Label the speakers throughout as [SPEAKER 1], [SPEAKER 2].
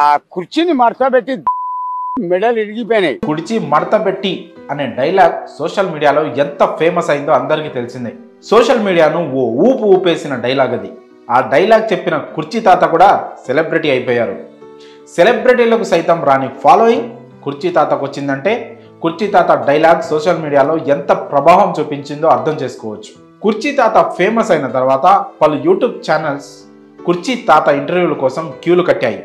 [SPEAKER 1] ఆ కుర్చీని మడతబెట్టి మెడలు ఇరిగిపోయినాయి.
[SPEAKER 2] కుర్చీ మడతబెట్టి అనే డైలాగ్ సోషల్ మీడియాలో ఎంత ఫేమస్ అయిందో అందరికీ తెలిసిందే. సోషల్ మీడియాను ఓ ఊపు ఊపేసిన డైలాగ్ అది. ఆ డైలాగ్ చెప్పిన కుర్చీ తాత కూడా సెలబ్రిటీ అయిపోయారు. సెలబ్రిటీలకు సైతం రాని ఫాలోయింగ్ కుర్చీ తాతకు వచ్చిందంటే కుర్చీ తాత డైలాగ్ సోషల్ మీడియాలో ఎంత ప్రభావం చూపించిందో అర్థం చేసుకోవచ్చు. కుర్చీ తాత ఫేమస్ అయిన తర్వాత పలు యూట్యూబ్ ఛానల్స్ కుర్చీ తాత ఇంటర్వ్యూల కోసం క్యూలు కట్టాయి.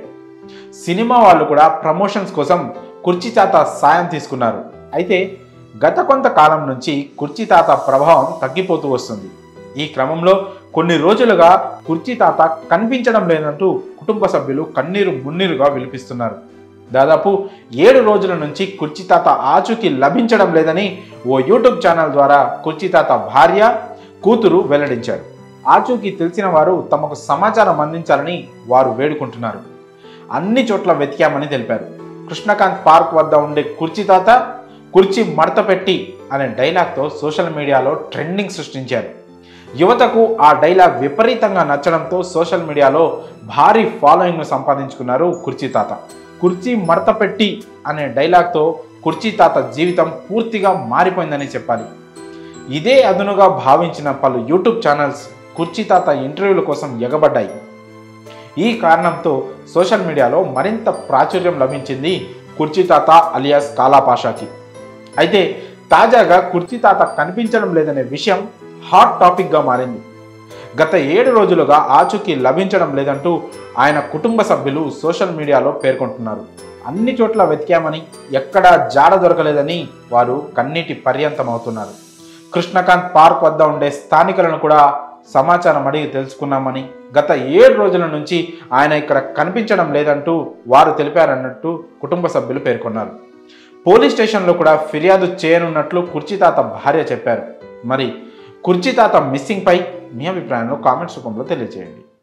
[SPEAKER 2] సినిమా వాళ్ళు కూడా ప్రమోషన్స్ కోసం కుర్చీ తాత సాయం తీసుకున్నారు. అయితే గత కొంతకాలం నుంచి కుర్చీ తాత ప్రభావం తగ్గిపోతూ వస్తుంది. ఈ క్రమంలో కొన్ని రోజులుగా కుర్చీ తాత కనిపించడం లేదంటూ కుటుంబ సభ్యులు కన్నీరు మున్నీరుగా విలిపిస్తున్నారు. దాదాపు 7 రోజుల నుంచి కుర్చీ తాత ఆచూకీ లభించడం లేదని ఓ యూట్యూబ్ ఛానల్ ద్వారా కుర్చీ తాత భార్య, కూతురు వెల్లడించారు. ఆచూకీ తెలిసిన వారు తమకు సమాచారం అందించాలని వారు వేడుకుంటున్నారు. అన్ని చోట్ల వెతికామని తెలిపారు. కృష్ణకాంత్ పార్క్ వద్ద ఉండే కుర్చీ తాత కుర్చీ మడతపెట్టి అనే డైలాగ్తో సోషల్ మీడియాలో ట్రెండింగ్ సృష్టించారు. యువతకు ఆ డైలాగ్ విపరీతంగా నచ్చడంతో సోషల్ మీడియాలో భారీ ఫాలోయింగ్ను సంపాదించుకున్నారు కుర్చీ తాత. కుర్చీ మడతపెట్టి అనే డైలాగ్తో కుర్చీ తాత జీవితం పూర్తిగా మారిపోయిందని చెప్పాలి. ఇదే అదునుగా భావించిన పలు యూట్యూబ్ ఛానల్స్ కుర్చీ తాత ఇంటర్వ్యూల కోసం ఎగబడ్డాయి. ఈ కారణంతో సోషల్ మీడియాలో మరింత ప్రాచుర్యం లభించింది కుర్చీ తాత అలియాస్ కాలాపాషాకి. అయితే తాజాగా కుర్చీ తాత కనిపించడం లేదనే విషయం హాట్ టాపిక్గా మారింది. గత 7 రోజులుగా ఆచూకీ లభించడం లేదంటూ ఆయన కుటుంబ సభ్యులు సోషల్ మీడియాలో పేర్కొంటున్నారు. అన్ని చోట్ల వెతికామని ఎక్కడా జాడ దొరకలేదని వారు కన్నీటి పర్యంతమవుతున్నారు. కృష్ణకాంత్ పార్క్ వద్ద ఉండే స్థానికులను కూడా సమాచారం అడిగి తెలుసుకున్నామని, గత 7 రోజుల నుంచి ఆయన ఇక్కడ కనిపించడం లేదంటూ వారు తెలిపారన్నట్టు కుటుంబ సభ్యులు పేర్కొన్నారు. పోలీస్ స్టేషన్లో కూడా ఫిర్యాదు చేయనున్నట్లు కుర్చీ తాత భార్య చెప్పారు. మరి కుర్చీ తాత మిస్సింగ్ పై మీ అభిప్రాయంలో కామెంట్స్ రూపంలో తెలియజేయండి.